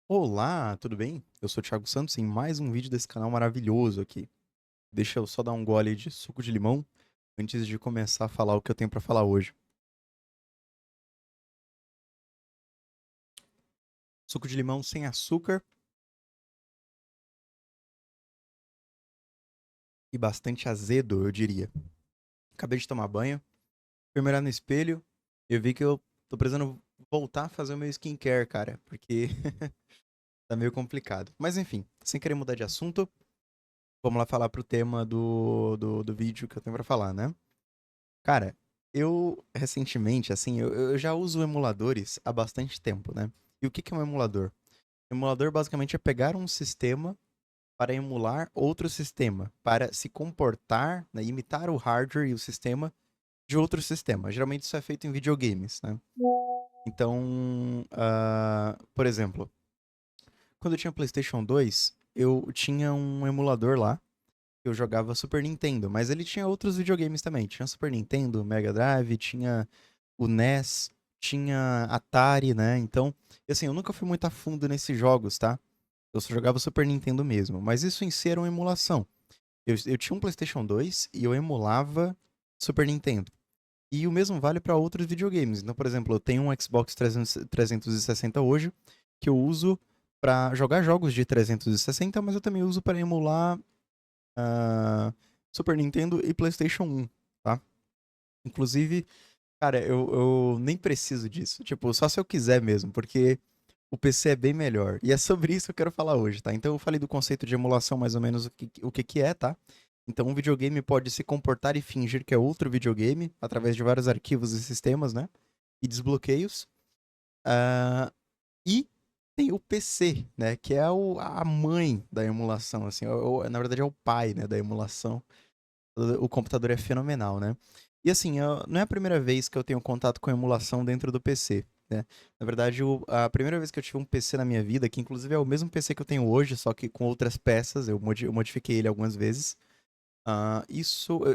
Olá, tudo bem? Eu sou o Thiago Santos em mais um vídeo desse canal maravilhoso aqui. Deixa eu só dar um gole de suco de limão antes de começar a falar o que eu tenho pra falar hoje. Suco de limão sem açúcar e bastante azedo, eu diria. Acabei de tomar banho, fui me olhar no espelho e eu vi que eu tô precisando voltar a fazer o meu skincare, cara, porque tá meio complicado. Mas enfim, sem querer mudar de assunto, vamos lá falar pro tema do vídeo que eu tenho pra falar, né? Cara, eu recentemente, assim, eu já uso emuladores há bastante tempo, né? E o que que é um emulador? Emulador basicamente é pegar um sistema para emular outro sistema, para se comportar, né, imitar o hardware e o sistema de outro sistema. Geralmente isso é feito em videogames, né? Então, por exemplo, quando eu tinha PlayStation 2, eu tinha um emulador lá eu jogava Super Nintendo, mas ele tinha outros videogames também. Tinha Super Nintendo, Mega Drive, tinha o NES, tinha Atari, né? Então, assim, eu nunca fui muito a fundo nesses jogos, tá? Eu só jogava Super Nintendo mesmo. Mas isso em si era uma emulação. Eu tinha um PlayStation 2 e eu emulava Super Nintendo. E o mesmo vale para outros videogames. Então, por exemplo, eu tenho um Xbox 360 hoje que eu uso para jogar jogos de 360, mas eu também uso para emular ah, Super Nintendo e PlayStation 1, tá? Inclusive, cara, eu nem preciso disso. Tipo, só se eu quiser mesmo, porque o PC é bem melhor. E é sobre isso que eu quero falar hoje, tá? Então eu falei do conceito de emulação, mais ou menos o que é, tá? Então um videogame pode se comportar e fingir que é outro videogame, através de vários arquivos e sistemas, né? E desbloqueios. Ah, e tem o PC, né? Que é a mãe da emulação, assim. Na verdade é o pai, né, da emulação. O computador é fenomenal, né? E assim, não é a primeira vez que eu tenho contato com emulação dentro do PC, né? Na verdade, a primeira vez que eu tive um PC na minha vida, que inclusive é o mesmo PC que eu tenho hoje, só que com outras peças, eu modifiquei ele algumas vezes.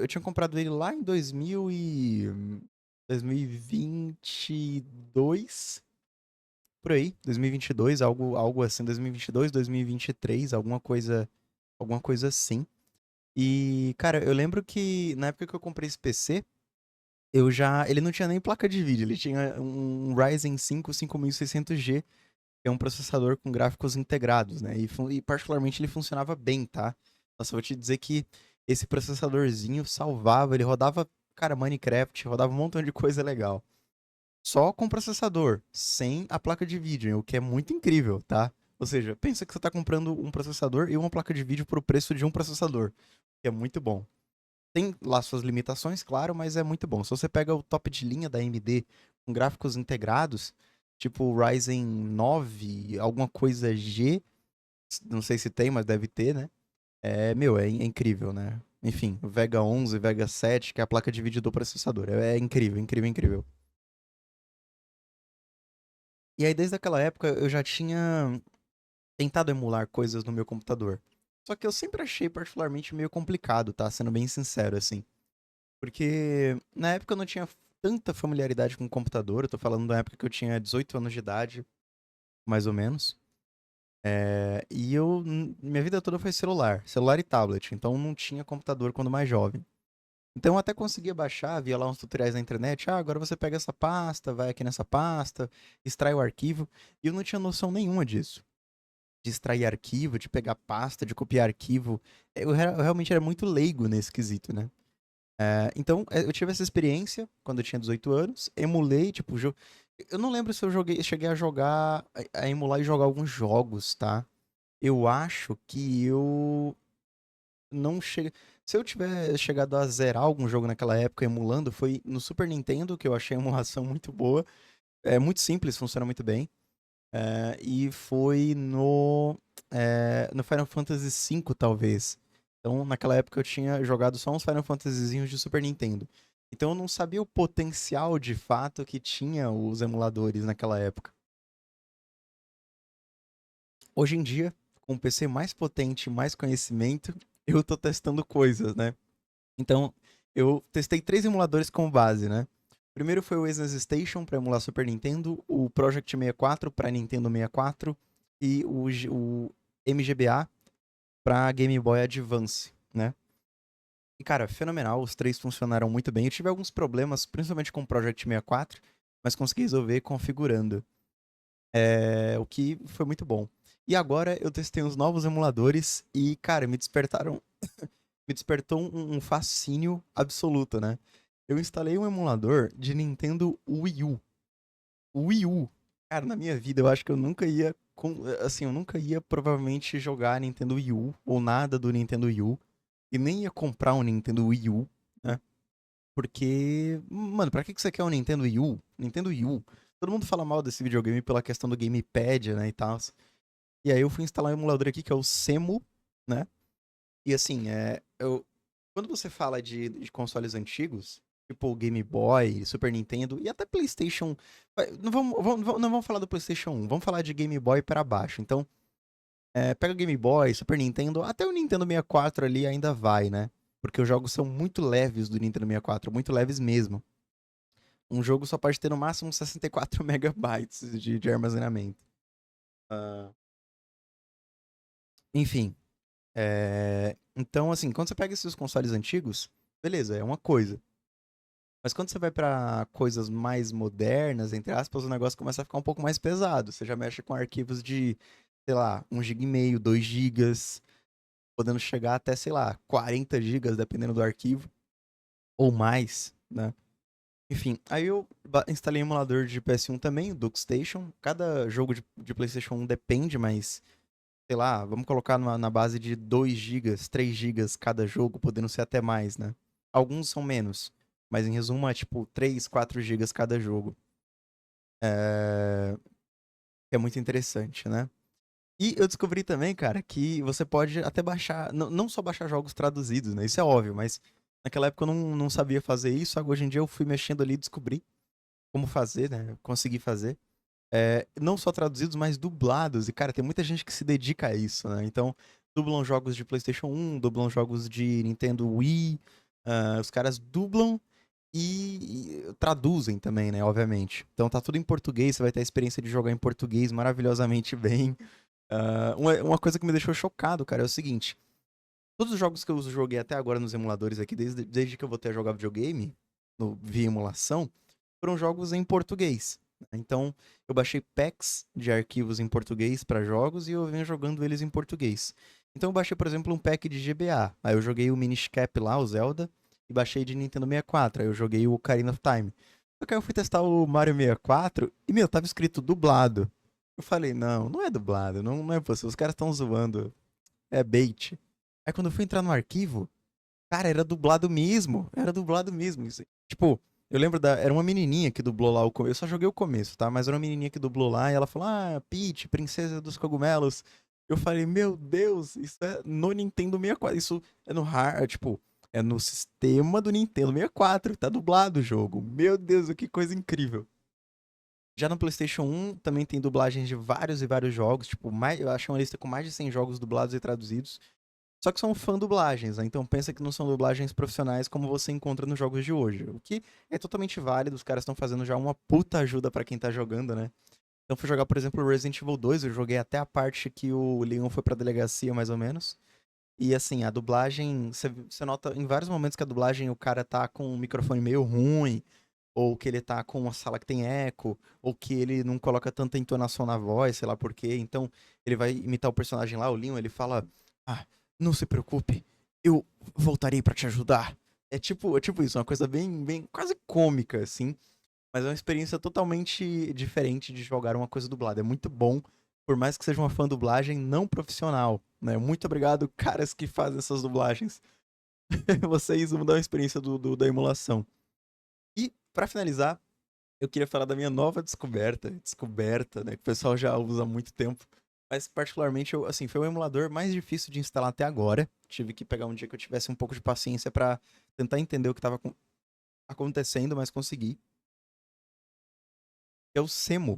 Eu tinha comprado ele lá em 2022, por aí, 2022, algo assim, 2022, 2023, alguma coisa assim. E, cara, eu lembro que na época que eu comprei esse PC, ele não tinha nem placa de vídeo, ele tinha um Ryzen 5 5600G, que é um processador com gráficos integrados, né? E particularmente ele funcionava bem, tá? Nossa, eu vou te dizer que esse processadorzinho salvava, ele rodava, cara, Minecraft, rodava um montão de coisa legal. Só com processador, sem a placa de vídeo, o que é muito incrível, tá? Ou seja, pensa que você tá comprando um processador e uma placa de vídeo por o preço de um processador, que é muito bom. Tem lá suas limitações, claro, mas é muito bom. Se você pega o top de linha da AMD com gráficos integrados, tipo o Ryzen 9, alguma coisa G, não sei se tem, mas deve ter, né? É incrível, né? Enfim, o Vega 11, Vega 7, que é a placa de vídeo do processador. É incrível, incrível, incrível. E aí, desde aquela época, eu já tinha tentado emular coisas no meu computador. Só que eu sempre achei particularmente meio complicado, tá? Sendo bem sincero, assim. Porque na época eu não tinha tanta familiaridade com o computador. Eu tô falando da época que eu tinha 18 anos de idade, mais ou menos. Minha vida toda foi celular e tablet. Então não tinha computador quando mais jovem. Então eu até conseguia baixar, via lá uns tutoriais na internet. Agora você pega essa pasta, vai aqui nessa pasta, extrai o arquivo. E eu não tinha noção nenhuma disso. De extrair arquivo, de pegar pasta, de copiar arquivo. Eu realmente era muito leigo nesse quesito, né? Então, eu tive essa experiência quando eu tinha 18 anos, emulei, tipo, eu não lembro se cheguei a jogar, a emular e jogar alguns jogos, tá? Eu acho que eu não cheguei. Se eu tiver chegado a zerar algum jogo naquela época emulando, foi no Super Nintendo, que eu achei a emulação muito boa. É muito simples, funciona muito bem. E foi no Final Fantasy V, talvez. Então, naquela época eu tinha jogado só uns Final Fantasyzinhos de Super Nintendo. Então eu não sabia o potencial de fato que tinha os emuladores naquela época. Hoje em dia, com um PC mais potente, mais conhecimento, eu tô testando coisas, né? Então, eu testei três emuladores como base, né? O primeiro foi o Exodus Station para emular Super Nintendo, o Project 64 para Nintendo 64 e o MGBA pra Game Boy Advance, né? E, cara, fenomenal, os três funcionaram muito bem. Eu tive alguns problemas, principalmente com o Project 64, mas consegui resolver configurando. O que foi muito bom. E agora eu testei uns novos emuladores e, cara, me despertou um fascínio absoluto, né? Eu instalei um emulador de Nintendo Wii U. O Wii U. Cara, na minha vida eu acho que eu nunca ia, assim, eu nunca ia provavelmente jogar Nintendo Wii U ou nada do Nintendo Wii U e nem ia comprar um Nintendo Wii U, né? Porque, mano, pra que você quer um Nintendo Wii U? Nintendo Wii U. Todo mundo fala mal desse videogame pela questão do gamepad, né, e tal. E aí eu fui instalar um emulador aqui que é o Semu, né? E assim, quando você fala de consoles antigos, tipo Game Boy, Super Nintendo e até PlayStation. Não vamos falar do PlayStation 1, vamos falar de Game Boy para baixo. Então, pega o Game Boy, Super Nintendo, até o Nintendo 64 ali ainda vai, né? Porque os jogos são muito leves do Nintendo 64, muito leves mesmo. Um jogo só pode ter no máximo 64 megabytes de armazenamento. Ah, enfim, então, assim, quando você pega esses consoles antigos, beleza, é uma coisa. Mas quando você vai pra coisas mais modernas, entre aspas, o negócio começa a ficar um pouco mais pesado. Você já mexe com arquivos de, sei lá, 1,5 GB, 2 GB, podendo chegar até, sei lá, 40 GB, dependendo do arquivo, ou mais, né? Enfim, aí eu instalei um emulador de PS1 também, o DuckStation. Cada jogo de PlayStation 1 depende, mas sei lá, vamos colocar na base de 2 GB, 3 GB cada jogo, podendo ser até mais, né? Alguns são menos, mas em resumo é tipo 3, 4 GB cada jogo. É... é muito interessante, né? E eu descobri também, cara, que você pode até baixar, não só baixar jogos traduzidos, né? Isso é óbvio, mas naquela época eu não sabia fazer isso, hoje em dia eu fui mexendo ali e descobri como fazer, né? Consegui fazer. Não só traduzidos, mas dublados. E, cara, tem muita gente que se dedica a isso, né? Então, dublam jogos de PlayStation 1, dublam jogos de Nintendo Wii. Os caras dublam e traduzem também, né? Obviamente. Então, tá tudo em português. Você vai ter a experiência de jogar em português maravilhosamente bem. Uma coisa que me deixou chocado, cara, é o seguinte: todos os jogos que eu joguei até agora nos emuladores aqui, desde que eu voltei a jogar videogame, via emulação, foram jogos em português. Então, eu baixei packs de arquivos em português para jogos e eu venho jogando eles em português. Então, eu baixei, por exemplo, um pack de GBA. Aí eu joguei o Minish Cap lá, o Zelda, e baixei de Nintendo 64. Aí eu joguei o Ocarina of Time. Só que aí eu fui testar o Mario 64 e, meu, tava escrito dublado. Eu falei, não é dublado, não é possível, os caras estão zoando, é bait. Aí quando eu fui entrar no arquivo, cara, era dublado mesmo. Tipo, eu lembro era uma menininha que dublou lá o começo, eu só joguei o começo, tá? Mas era uma menininha que dublou lá e ela falou, Peach, princesa dos cogumelos. Eu falei, meu Deus, isso é no Nintendo 64, isso é no tipo, é no sistema do Nintendo 64, tá dublado o jogo. Meu Deus, que coisa incrível. Já no PlayStation 1 também tem dublagens de vários e vários jogos, tipo, eu acho uma lista com mais de 100 jogos dublados e traduzidos. Só que são fã dublagens, né? Então pensa que não são dublagens profissionais como você encontra nos jogos de hoje. O que é totalmente válido, os caras estão fazendo já uma puta ajuda pra quem tá jogando, né? Então fui jogar, por exemplo, Resident Evil 2, eu joguei até a parte que o Leon foi pra delegacia, mais ou menos. E assim, a dublagem, você nota em vários momentos que a dublagem o cara tá com um microfone meio ruim, ou que ele tá com uma sala que tem eco, ou que ele não coloca tanta entonação na voz, sei lá por quê. Então, ele vai imitar o personagem lá, o Leon, ele fala: Ah, não se preocupe, eu voltarei pra te ajudar. É tipo isso, uma coisa bem, quase cômica, assim. Mas é uma experiência totalmente diferente de jogar uma coisa dublada. É muito bom, por mais que seja uma fã dublagem não profissional, né? Muito obrigado, caras que fazem essas dublagens. Vocês vão dar uma experiência da emulação. E, pra finalizar, eu queria falar da minha nova descoberta, né, que o pessoal já usa há muito tempo. Mas particularmente, assim, foi o emulador mais difícil de instalar até agora. Tive que pegar um dia que eu tivesse um pouco de paciência pra tentar entender o que estava acontecendo, mas consegui. É o Semo.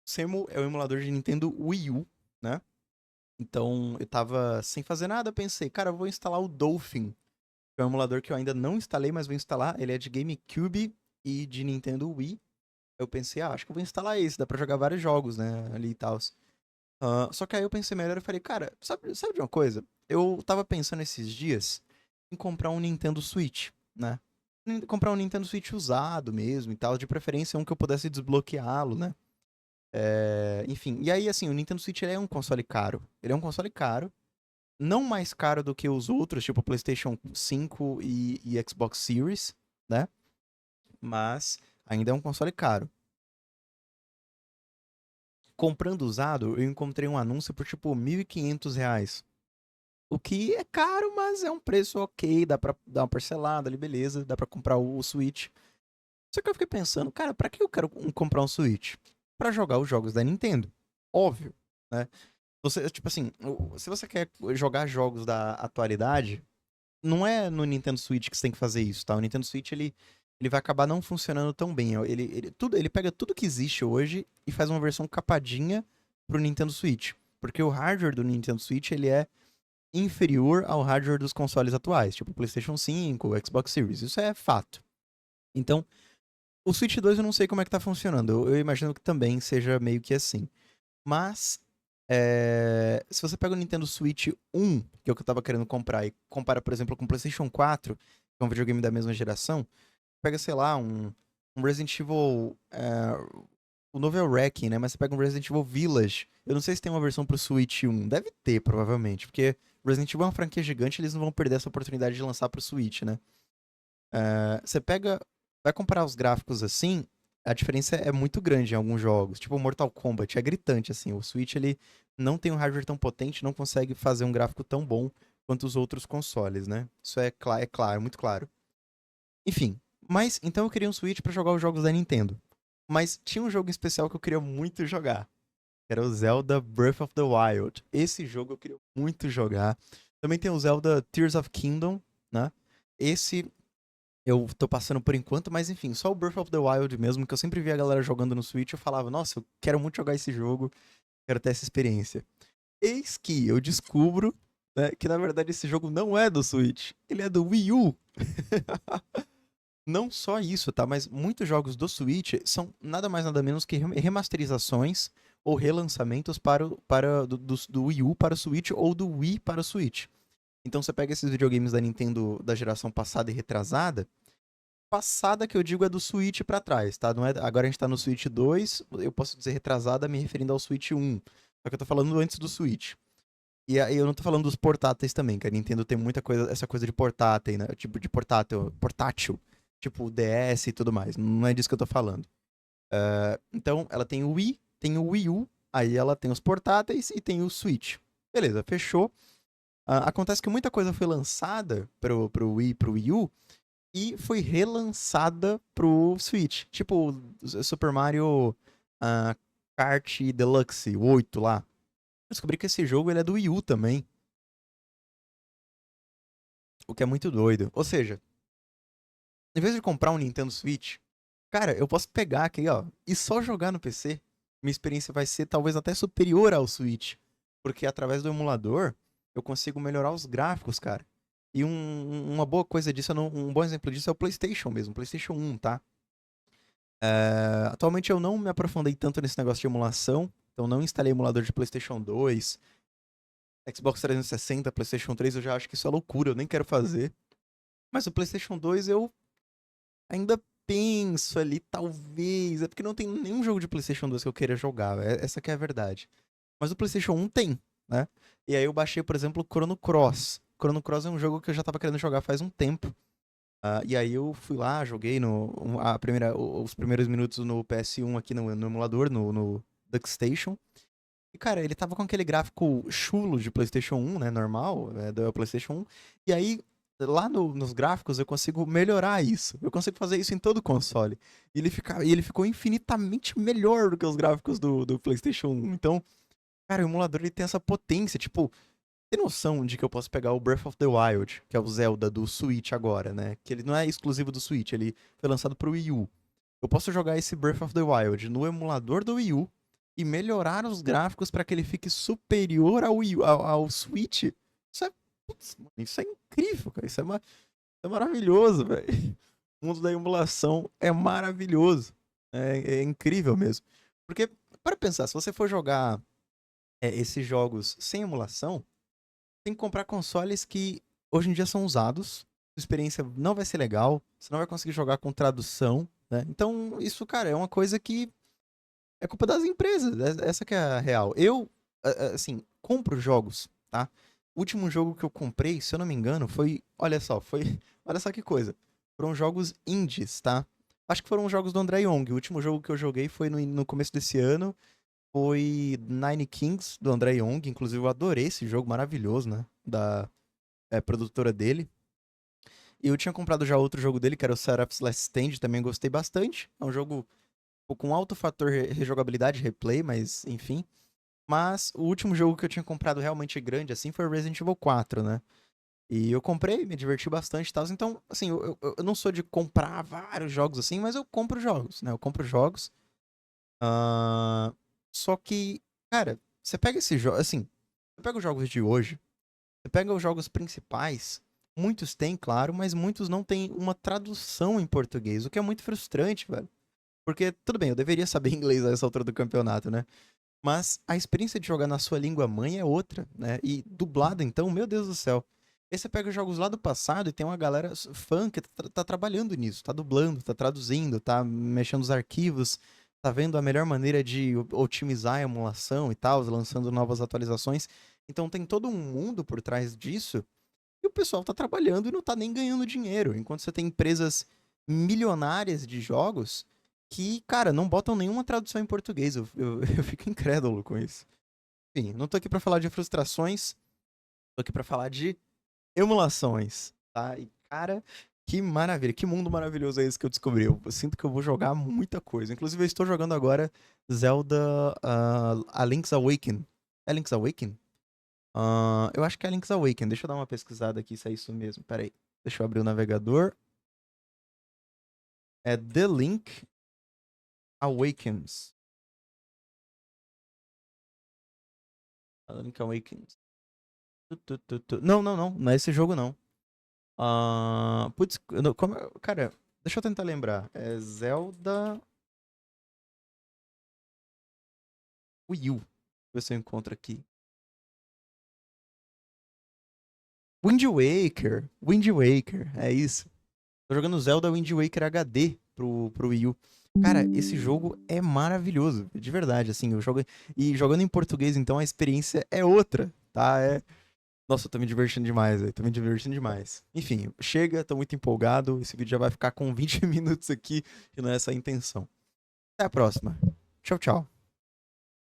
O Semo é o emulador de Nintendo Wii U, né? Então, eu tava sem fazer nada, pensei, cara, eu vou instalar o Dolphin, que é um emulador que eu ainda não instalei, mas vou instalar. Ele é de GameCube e de Nintendo Wii. Eu pensei, acho que eu vou instalar esse, dá pra jogar vários jogos, né, ali e tal. Só que aí eu pensei melhor e falei, cara, sabe de uma coisa? Eu tava pensando esses dias em comprar um Nintendo Switch, né? Comprar um Nintendo Switch usado mesmo e tal, de preferência um que eu pudesse desbloqueá-lo, né? Enfim, e aí assim, o Nintendo Switch ele é um console caro. Ele é um console caro, não mais caro do que os outros, tipo o PlayStation 5 e Xbox Series, né? Mas ainda é um console caro. Comprando usado, eu encontrei um anúncio por tipo R$ 1.500. O que é caro, mas é um preço ok, dá pra dar uma parcelada ali, beleza, dá pra comprar o Switch. Só que eu fiquei pensando, cara, pra que eu quero comprar um Switch? Pra jogar os jogos da Nintendo. Óbvio, né? Você, tipo assim, se você quer jogar jogos da atualidade, não é no Nintendo Switch que você tem que fazer isso, tá? O Nintendo Switch, ele vai acabar não funcionando tão bem. Ele pega tudo que existe hoje e faz uma versão capadinha pro Nintendo Switch. Porque o hardware do Nintendo Switch, ele é inferior ao hardware dos consoles atuais, tipo PlayStation 5, Xbox Series. Isso é fato. Então, o Switch 2 eu não sei como é que tá funcionando. Eu imagino que também seja meio que assim. Mas, se você pega o Nintendo Switch 1, que é o que eu tava querendo comprar, e compara, por exemplo, com o PlayStation 4, que é um videogame da mesma geração, pega, sei lá, um Resident Evil. O novo é o Wrecking, né? Mas você pega um Resident Evil Village. Eu não sei se tem uma versão pro Switch 1. Deve ter, provavelmente. Porque Resident Evil é uma franquia gigante, eles não vão perder essa oportunidade de lançar pro Switch, né? Você pega. Vai comparar os gráficos assim, a diferença é muito grande em alguns jogos. Tipo, o Mortal Kombat é gritante, assim. O Switch, ele não tem um hardware tão potente, não consegue fazer um gráfico tão bom quanto os outros consoles, né? Isso é claro, muito claro. Enfim, mas então eu queria um Switch pra jogar os jogos da Nintendo. Mas tinha um jogo em especial que eu queria muito jogar. Que era o Zelda Breath of the Wild. Esse jogo eu queria muito jogar. Também tem o Zelda Tears of Kingdom, né? Esse eu tô passando por enquanto, mas enfim, só o Breath of the Wild mesmo, que eu sempre via a galera jogando no Switch, eu falava, nossa, eu quero muito jogar esse jogo, quero ter essa experiência. Eis que eu descubro, né, que na verdade esse jogo não é do Switch, ele é do Wii U. Não só isso, tá? Mas muitos jogos do Switch são nada mais nada menos que remasterizações ou relançamentos do Wii U para o Switch ou do Wii para o Switch. Então você pega esses videogames da Nintendo da geração passada e retrasada. Passada que eu digo é do Switch pra trás, tá? Não é, agora a gente tá no Switch 2, eu posso dizer retrasada me referindo ao Switch 1. Só que eu tô falando antes do Switch. E aí eu não tô falando dos portáteis também, que a Nintendo tem muita coisa, essa coisa de portátil, né? Tipo, de portátil, tipo o DS e tudo mais. Não é disso que eu tô falando. Então, ela tem o Wii, tem o Wii U, aí ela tem os portáteis e tem o Switch. Beleza, fechou. Acontece que muita coisa foi lançada pro Wii e pro Wii U e foi relançada pro Switch. Tipo, o Super Mario Kart Deluxe, o 8 lá. Eu descobri que esse jogo ele é do Wii U também. O que é muito doido. Ou seja, em vez de comprar um Nintendo Switch, cara, eu posso pegar aqui, ó, e só jogar no PC. Minha experiência vai ser talvez até superior ao Switch. Porque através do emulador, eu consigo melhorar os gráficos, cara. E uma boa coisa disso, um bom exemplo disso é o PlayStation mesmo, o PlayStation 1, tá? Atualmente eu não me aprofundei tanto nesse negócio de emulação, então não instalei emulador de PlayStation 2, Xbox 360, PlayStation 3, eu já acho que isso é loucura, eu nem quero fazer. Mas o PlayStation 2 eu ainda penso ali, talvez. É porque não tem nenhum jogo de PlayStation 2 que eu queira jogar. Essa que é a verdade. Mas o PlayStation 1 tem, né? E aí eu baixei, por exemplo, o Chrono Cross. Chrono Cross é um jogo que eu já tava querendo jogar faz um tempo. E aí eu fui lá, joguei os primeiros minutos no PS1 aqui no emulador, no DuckStation. E, cara, ele tava com aquele gráfico chulo de PlayStation 1, né? Normal, do PlayStation 1. E aí, lá nos gráficos, eu consigo melhorar isso. Eu consigo fazer isso em todo console. E ele ficou infinitamente melhor do que os gráficos do PlayStation 1. Então, cara, o emulador ele tem essa potência. Tipo, tem noção de que eu posso pegar o Breath of the Wild, que é o Zelda do Switch agora, né? Que ele não é exclusivo do Switch, ele foi lançado pro Wii U. Eu posso jogar esse Breath of the Wild no emulador do Wii U e melhorar os gráficos para que ele fique superior ao Switch. Isso é, putz, mano, isso é incrível, cara. É maravilhoso, velho. O mundo da emulação é maravilhoso. É incrível mesmo. Porque, para pensar, se você for jogar esses jogos sem emulação, tem que comprar consoles que hoje em dia são usados, a experiência não vai ser legal, você não vai conseguir jogar com tradução, né? Então, isso, cara, é uma coisa que é culpa das empresas, essa que é a real. Eu, assim, compro jogos, tá? O último jogo que eu comprei, se eu não me engano, olha só, olha só que coisa. Foram jogos indies, tá? Acho que foram jogos do André Young. O último jogo que eu joguei foi no começo desse ano, foi Nine Kings, do André Young. Inclusive, eu adorei esse jogo maravilhoso, né? Da produtora dele. E eu tinha comprado já outro jogo dele, que era o Seraph's Last Stand, também gostei bastante. É um jogo com alto fator rejogabilidade, replay, mas enfim. Mas o último jogo que eu tinha comprado realmente grande, assim, foi o Resident Evil 4, né? E eu comprei, me diverti bastante e tal. Então, assim, eu não sou de comprar vários jogos assim, mas eu compro jogos, né? Eu compro jogos. Ah, só que, cara, você pega esse jogo, assim, você pega os jogos de hoje, você pega os jogos principais, muitos têm, claro, mas muitos não têm uma tradução em português, o que é muito frustrante, velho. Porque, tudo bem, eu deveria saber inglês a essa altura do campeonato, né? Mas a experiência de jogar na sua língua mãe é outra, né? E dublado, então, meu Deus do céu. Aí você pega os jogos lá do passado e tem uma galera fã que tá trabalhando nisso, tá dublando, tá traduzindo, tá mexendo nos arquivos, tá vendo a melhor maneira de otimizar a emulação e tal, lançando novas atualizações. Então tem todo um mundo por trás disso e o pessoal tá trabalhando e não tá nem ganhando dinheiro. Enquanto você tem empresas milionárias de jogos que, cara, não botam nenhuma tradução em português. Eu fico incrédulo com isso. Enfim, não tô aqui pra falar de frustrações, tô aqui pra falar de emulações, tá? E, cara, que maravilha, que mundo maravilhoso é esse que eu descobri. Eu sinto que eu vou jogar muita coisa. Inclusive, eu estou jogando agora Zelda A Link's Awakening. É Link's Awakening? Eu acho que é Link's Awakening. Deixa eu dar uma pesquisada aqui se é isso mesmo. Pera aí. Deixa eu abrir o navegador. É The Link Awakens. A Link Awakens. Não, não, não. Não é esse jogo, não. Putz, cara, deixa eu tentar lembrar. É Zelda Wii U. Deixa eu ver se eu encontro aqui. Wind Waker. Wind Waker, é isso. Tô jogando Zelda Wind Waker HD pro Wii U. Cara, esse jogo é maravilhoso, de verdade, assim, eu jogo e jogando em português, então a experiência é outra, tá? Nossa, eu tô me divertindo demais, velho. Tô me divertindo demais. Enfim, chega, tô muito empolgado. Esse vídeo já vai ficar com 20 minutos aqui, e não é essa a intenção. Até a próxima. Tchau, tchau.